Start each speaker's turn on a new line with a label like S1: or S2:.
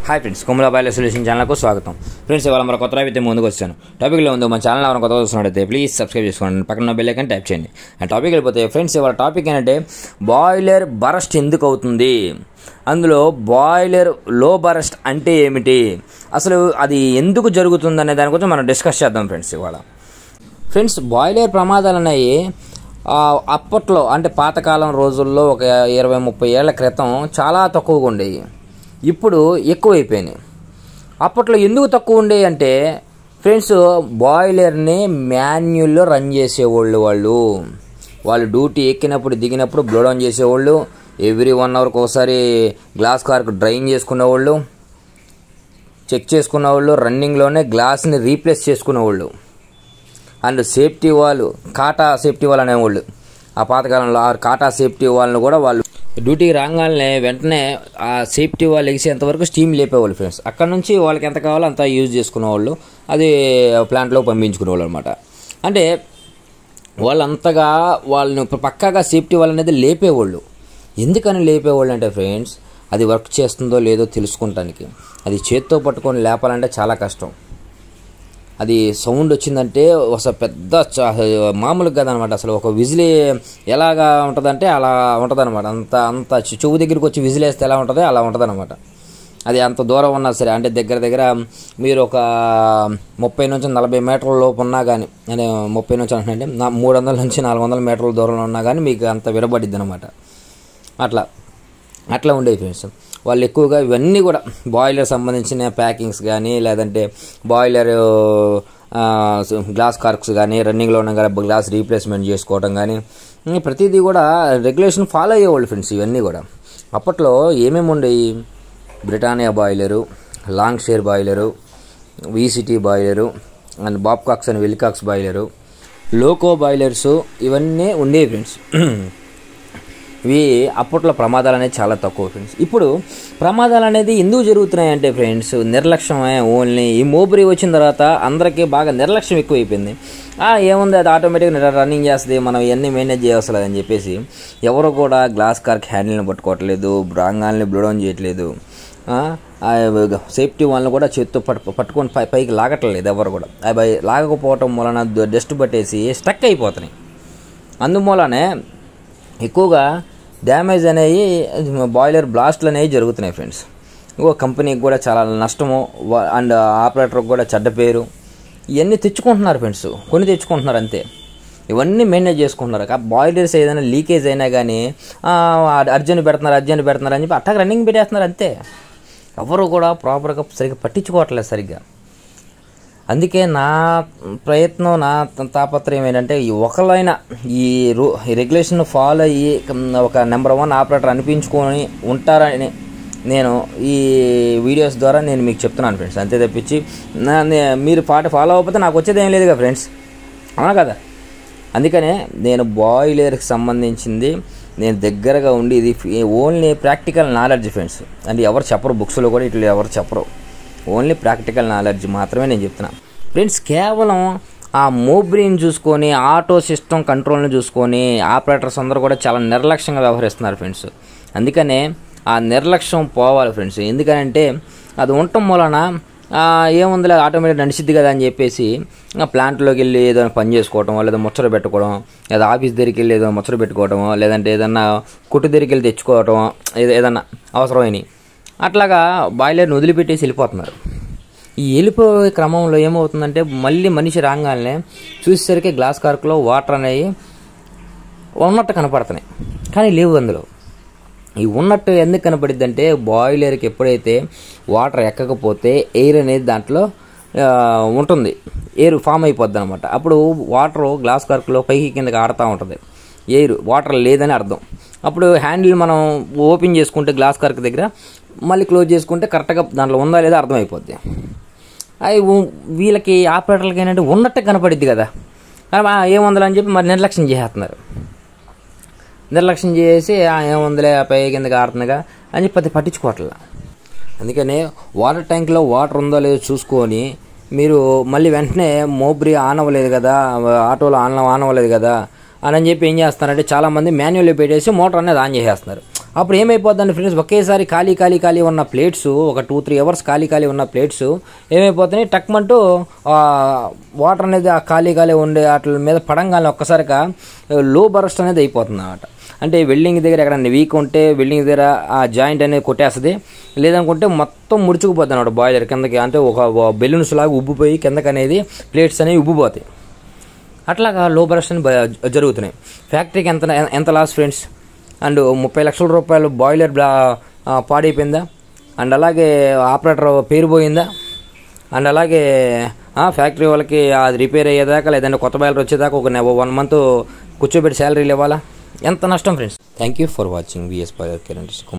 S1: Hi friends, కొమ్ముల boiler solution ఛానల్కు స్వాగతం. ఫ్రెండ్స్, ఇవాళ మన కొత్త అయితే ముందుకు వచ్చాను. టాపిక్లో ఉందో మన ఛానల్ ఎవరైనా కొత్తగా చూస్తున్నట్టయితే ప్లీజ్ సబ్స్క్రైబ్ చేసుకోండి, పక్కన బెల్ ఐకాన్ ట్యాప్ చేయండి. ఆ టాపిక్ వెళ్ళిపోతే ఫ్రెండ్స్, ఇవాళ టాపిక్ ఏంటంటే బాయిలర్ బరస్ట్ ఎందుకు అవుతుంది, అందులో బాయిలర్ లో బరస్ట్ అంటే ఏమిటి, అసలు అది ఎందుకు జరుగుతుంది అనే దాని గురించి మనం డిస్కస్ చేద్దాం ఫ్రెండ్స్. ఇవాళ ఫ్రెండ్స్, బాయిలర్ ప్రమాదాలు అనేవి అప్పట్లో అంటే పాతకాలం రోజుల్లో ఒక 20-30 ఏళ్ల క్రితం చాలా తక్కువగా ఉండేవి. ఇప్పుడు ఎక్కువైపోయినాయి. అప్పట్లో ఎందుకు తక్కువ ఉండేవి అంటే ఫ్రెండ్స్, బాయిలర్ని మాన్యువల్లో రన్ చేసేవాళ్ళు. వాళ్ళు డ్యూటీ ఎక్కినప్పుడు దిగినప్పుడు బ్లో డౌన్ చేసేవాళ్ళు. ఎవ్రీ 1 అవర్కి ఒకసారి గ్లాస్ కార్క్ డ్రైన్ చేసుకునేవాళ్ళు, చెక్ చేసుకునేవాళ్ళు, రన్నింగ్లోనే గ్లాస్ని రీప్లేస్ చేసుకునేవాళ్ళు. And safety wall, kata safety wall అనేవాళ్ళు. ఆ పాతకాలంలో ఆ కాటా సేఫ్టీ వాల్ను కూడా వాళ్ళు డ్యూటీకి రాగానే వెంటనే ఆ సేఫ్టీ వాల్ ఎగిసేంతవరకు స్టీమ్ లేపేవాళ్ళు ఫ్రెండ్స్. అక్కడ నుంచి వాళ్ళకి ఎంత కావాలో అంత యూజ్ చేసుకునేవాళ్ళు, అది ప్లాంట్లో పంపించుకునేవాళ్ళు అనమాట. అంటే వాళ్ళంతగా వాళ్ళని పక్కాగా సేఫ్టీ వాల్ అనేది లేపేవాళ్ళు. ఎందుకని లేపేవాళ్ళు అంటే ఫ్రెండ్స్, అది వర్క్ చేస్తుందో లేదో తెలుసుకుంటానికి. అది చేత్తో పట్టుకొని లేపాలంటే చాలా కష్టం. అది సౌండ్ వచ్చిందంటే అసలు పెద్ద మామూలుగా కదనమాట. అసలు ఒక విజిల్ ఎలాగా ఉంటుందంటే అలా ఉంటుందన్నమాట. అంత చెవు దగ్గరికి వచ్చి విజిల్ వేస్తే ఎలా ఉంటుందో అలా ఉంటుందన్నమాట. అది అంత దూరం ఉన్నా సరే, అంటే దగ్గర మీరు ఒక 30-40 మీటర్ల లోపు ఉన్నా కానీ, అంటే 30 నుంచి అంటే 300 నుంచి 400 మీటర్ల దూరంలో ఉన్నా కానీ మీకు అంత వినబడిద్ది అనమాట. అట్లా ఉండేది ఫ్రెండ్స్. వాళ్ళు ఎక్కువగా ఇవన్నీ కూడా బాయిలర్ సంబంధించిన ప్యాకింగ్స్ కానీ, లేదంటే బాయిలర్ గ్లాస్ కార్క్స్ కానీ, రన్నింగ్లో ఉన్న కానీ గ్లాస్ రీప్లేస్మెంట్ చేసుకోవడం కానీ, ప్రతిదీ కూడా రెగ్యులేషన్ ఫాలో అయ్యేవాళ్ళు ఫ్రెండ్స్. ఇవన్నీ కూడా అప్పట్లో ఏమేమి ఉండేవి, Britannia boiler, Lancashire boiler, వీసిటీ boiler, and Babcocks and Wilcox boiler, loco boilers, ఇవన్నీ ఉండేవి ఫ్రెండ్స్. ఇవి అప్పట్లో ప్రమాదాలు అనేది చాలా తక్కువ ఫ్రెండ్స్. ఇప్పుడు ప్రమాదాలు అనేది ఎందుకు జరుగుతున్నాయి అంటే ఫ్రెండ్స్, నిర్లక్ష్యమే. ఓన్లీ ఈ మోబ్రీ వచ్చిన తర్వాత అందరికీ బాగా నిర్లక్ష్యం ఎక్కువైపోయింది. ఏముంది, అది ఆటోమేటిక్గా రన్నింగ్ చేస్తుంది, మనం ఇవన్నీ మేనేజ్ చేయవసలేదు అని చెప్పేసి ఎవరు కూడా గ్లాస్ కార్క్ హ్యాండిల్ని పట్టుకోవట్లేదు, రాంగాల్ని బ్లో డౌన్ చేయట్లేదు, సేఫ్టీ వాళ్ళని కూడా చేత్తో పట్టుకొని పైకి లాగట్లేదు ఎవరు కూడా. అవి లాగకపోవటం వలన డస్ట్ పట్టేసి స్టక్ అయిపోతున్నాయి. అందువలనే ఎక్కువగా డ్యామేజ్ అనేవి, బాయిలర్ బ్లాస్ట్లు అనేవి జరుగుతున్నాయి ఫ్రెండ్స్. ఇంకో కంపెనీకి కూడా చాలా నష్టము, అండ్ ఆపరేటర్కి కూడా చెడ్డ పేరు. ఇవన్నీ తెచ్చుకుంటున్నారు ఫ్రెండ్స్, కొన్ని తెచ్చుకుంటున్నారు అంతే. ఇవన్నీ మేనేజ్ చేసుకుంటున్నారు. బాయిలర్స్ ఏదైనా లీకేజ్ అయినా కానీ అర్జెంట్ పెడుతున్నారు అని చెప్పి అట్టాగా రన్నింగ్ పెట్టేస్తున్నారు అంతే. ఎవరు కూడా ప్రాపర్గా సరిగ్గా పట్టించుకోవట్లేదు సరిగ్గా. అందుకే నా ప్రయత్నం, నా తాపత్రయం ఏంటంటే, ఒకళ్ళైనా ఈ రెగ్యులేషన్ ఫాలో అయ్యి ఒక నెంబర్ 1 ఆపరేటర్ అనిపించుకొని ఉంటారని నేను ఈ వీడియోస్ ద్వారా నేను మీకు చెప్తున్నాను ఫ్రెండ్స్. అంతే తప్పించి మీరు ఫాలో అవ్వకపోతే నాకు వచ్చేది ఏం లేదుగా ఫ్రెండ్స్, అవునా కదా. అందుకనే నేను బాయిలర్కి సంబంధించింది నేను దగ్గరగా ఉండి, ఇది ఓన్లీ ప్రాక్టికల్ నాలెడ్జ్ ఫ్రెండ్స్. అంటే ఎవరు చెప్పరు, బుక్స్లో కూడా ఇట్లా ఎవరు చెప్పరు. ఓన్లీ ప్రాక్టికల్ నాలెడ్జ్ మాత్రమే నేను చెప్తున్నా ఫ్రెండ్స్. కేవలం ఆ మోబ్రీని చూసుకొని, ఆటో సిస్టమ్ కంట్రోల్ని చూసుకొని ఆపరేటర్స్ అందరూ కూడా చాలా నిర్లక్ష్యంగా వ్యవహరిస్తున్నారు ఫ్రెండ్స్. అందుకనే ఆ నిర్లక్ష్యం పోవాలి ఫ్రెండ్స్. ఎందుకంటే అది ఉండటం వలన ఏముందిలే ఆటోమేటిక్ నడిచిద్ది కదా అని చెప్పేసి ప్లాంట్లోకి వెళ్ళి ఏదైనా పని చేసుకోవటమో, లేదా ముచ్చట పెట్టుకోవడం, లేదా ఆఫీస్ దగ్గరికి వెళ్ళి ఏదైనా ముచ్చట పెట్టుకోవటమో, లేదంటే ఏదన్నా కొట్టు దగ్గరికి వెళ్ళి తెచ్చుకోవటమో, ఏదన్నా అవసరమైనవి అట్లాగా బాయిలర్ని వదిలిపెట్టేసి వెళ్ళిపోతున్నారు. ఈ వెళ్ళిపోయే క్రమంలో ఏమవుతుందంటే, మళ్ళీ మనిషి రాగానే చూసేసరికి గ్లాస్ కార్క్లో వాటర్ అనేవి ఉన్నట్టు కనపడుతున్నాయి, కానీ లేవు అందులో. ఈ ఉన్నట్టు ఎందుకు కనపడిద్ది అంటే, బాయిలర్కి ఎప్పుడైతే వాటర్ ఎక్కకపోతే ఎయిర్ అనేది దాంట్లో ఉంటుంది, ఎయిర్ ఫామ్ అయిపోద్ది అనమాట. అప్పుడు వాటర్ గ్లాస్ కార్క్లో పైకి కిందకి ఆడుతూ ఉంటుంది, ఎయిర్ వాటర్ లేదని అర్థం. అప్పుడు హ్యాండిల్ మనం ఓపెన్ చేసుకుంటే గ్లాస్ కార్క్ దగ్గర మళ్ళీ క్లోజ్ చేసుకుంటే కరెక్ట్గా దాంట్లో ఉందా లేదా అర్థమైపోద్ది. అవి వీళ్ళకి ఆపరేటర్లకి ఏంటంటే ఉన్నట్టు కనపడిద్ది కదా, ఏముందని చెప్పి మరి నిర్లక్ష్యం చేసేస్తున్నారు. నిర్లక్ష్యం చేసి ఏముందిలే పై కిందకి ఆడుతుందిగా అని చెప్పి పట్టించుకోవట్లే. అందుకనే వాటర్ ట్యాంక్లో వాటర్ ఉందో లేదో చూసుకొని మీరు మళ్ళీ వెంటనే మోబ్రీ ఆన్ అవ్వలేదు కదా, ఆటోలో ఆన్ అవ్వలేదు కదా అని చెప్పి ఏం చేస్తున్నారంటే చాలామంది మాన్యువల్ పెట్టేసి మోటార్ అనేది ఆన్ చేసేస్తున్నారు. అప్పుడు ఏమైపోతుందండి ఫ్రెండ్స్, ఒకేసారి ఖాళీ ఉన్న ప్లేట్స్, ఒక 2-3 అవర్స్ ఖాళీ ఉన్న ప్లేట్స్ ఏమైపోతున్నాయి, టక్మంటూ వాటర్ అనేది ఆ ఖాళీ ఉండే వాటి మీద పడంగానే ఒక్కసారిగా లో బరస్ట్ అనేది అయిపోతుంది అన్నమాట. అంటే వెల్డింగ్ దగ్గర ఎక్కడన్నా వీక్ ఉంటే వెల్డింగ్ దగ్గర ఆ జాయింట్ అనేది కొట్టేస్తుంది, లేదనుకుంటే మొత్తం ముడుచుకుపోతుంది అన్నమాట బాయిలర్ కిందకి. అంటే ఒక బెలూన్స్ లాగా ఉబ్బిపోయి కిందకి అనేది ప్లేట్స్ అనేవి ఉబ్బిపోతాయి. అట్లాగా లో బరస్ట్ అని జరుగుతున్నాయి. ఫ్యాక్టరీకి ఎంత లాస్ ఫ్రెండ్స్, అండ్ 30 లక్షల రూపాయలు బాయిలర్ పాడైపోయిందా, అండ్ అలాగే ఆపరేటర్ పేరు పోయిందా, అండ్ అలాగే ఫ్యాక్టరీ వాళ్ళకి అది రిపేర్ అయ్యేదాకా లేదంటే కొత్త బాయిలర్ వచ్చేదాకా ఒక 1 మంత్ కూర్చోబెట్టి శాలరీలు ఇవ్వాలా, ఎంత నష్టం friends. Thank you for watching VS boiler care and